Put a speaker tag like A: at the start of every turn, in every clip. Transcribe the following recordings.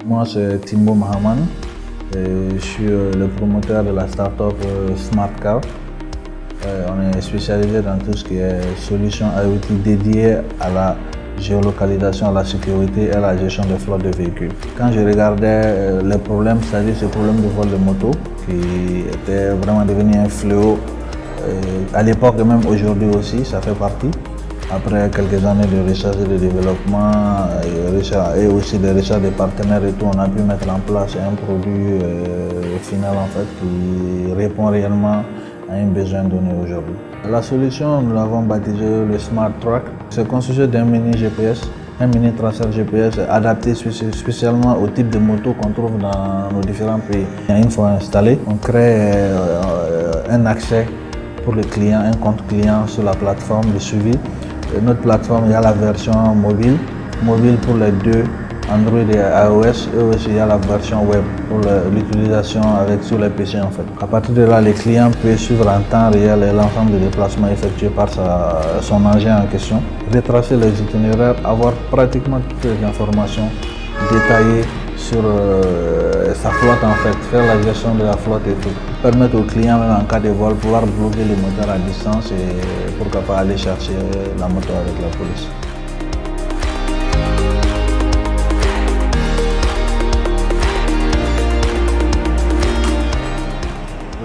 A: Moi, c'est Timbo Mahaman. Je suis le promoteur de la start-up SmartCar. On est spécialisé dans tout ce qui est solutions IoT dédiées à la géolocalisation, à la sécurité et à la gestion des flottes de véhicules. Quand je regardais les problèmes, c'est-à-dire ce problème de vol de moto, qui était vraiment devenu un fléau, à l'époque et même aujourd'hui aussi, ça fait partie. Après quelques années de recherche et de développement et aussi de recherche des partenaires et tout, on a pu mettre en place un produit final en fait qui répond réellement à un besoin donné aujourd'hui. La solution, nous l'avons baptisé le Smart Track. C'est constitué d'un mini GPS, un mini traceur GPS adapté spécialement au type de moto qu'on trouve dans nos différents pays. Une fois installé, on crée un accès pour le client, un compte client sur la plateforme de suivi. Notre plateforme, il y a la version mobile pour les deux, Android et iOS, et aussi il y a la version web pour l'utilisation sur les PC en fait. À partir de là, les clients peuvent suivre en temps réel l'ensemble des déplacements effectués par son engin en question, retracer les itinéraires, avoir pratiquement toutes les informations détaillées sur sa flotte en fait, faire la gestion de la flotte et tout. Permettre aux clients, même en cas de vol, pouvoir bloquer le moteur à distance et pourquoi pas aller chercher la moto avec la police.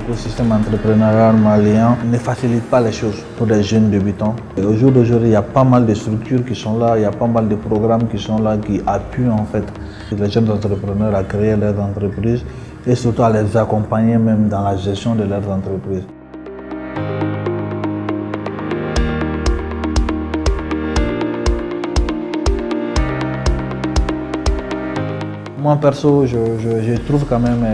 A: Le système entrepreneurial malien ne facilite pas les choses pour des jeunes débutants. Au jour d'aujourd'hui, il y a pas mal de structures qui sont là, il y a pas mal de programmes qui sont là, qui appuient en fait les jeunes entrepreneurs à créer leurs entreprises et surtout à les accompagner même dans la gestion de leurs entreprises. Moi perso, je trouve quand même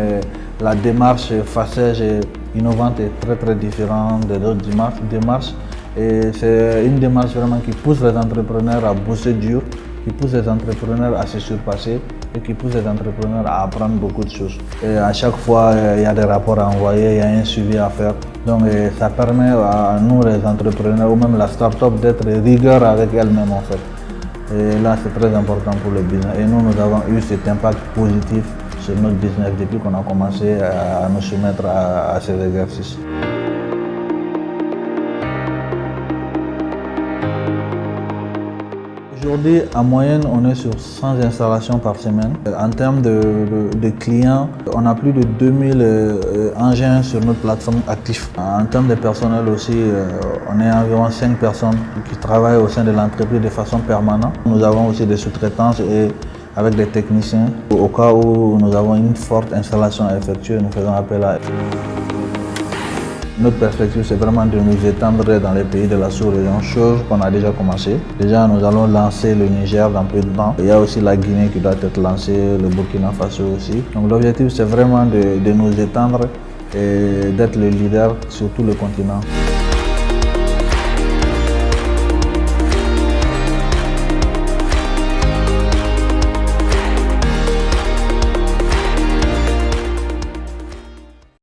A: la démarche Facege innovante et très différente de d'autres démarches. Et c'est une démarche vraiment qui pousse les entrepreneurs à bosser dur, qui pousse les entrepreneurs à se surpasser et qui pousse les entrepreneurs à apprendre beaucoup de choses. Et à chaque fois, il y a des rapports à envoyer, il y a un suivi à faire. Donc ça permet à nous les entrepreneurs ou même la start-up d'être rigueur avec elle-même en fait. Et là, c'est très important pour le business. Et nous avons eu cet impact positif sur notre business depuis qu'on a commencé à nous soumettre à ces exercices. Aujourd'hui, en moyenne, on est sur 100 installations par semaine. En termes de clients, on a plus de 2000 engins sur notre plateforme actifs. En termes de personnel aussi, on est environ 5 personnes qui travaillent au sein de l'entreprise de façon permanente. Nous avons aussi des sous-traitances avec des techniciens. Au cas où nous avons une forte installation à effectuer, nous faisons appel à eux. Notre perspective, c'est vraiment de nous étendre dans les pays de la sous-région, chose qu'on a déjà commencé. Déjà, nous allons lancer le Niger dans peu de temps. Il y a aussi la Guinée qui doit être lancée, le Burkina Faso aussi. Donc l'objectif, c'est vraiment de nous étendre et d'être le leader sur tout le continent.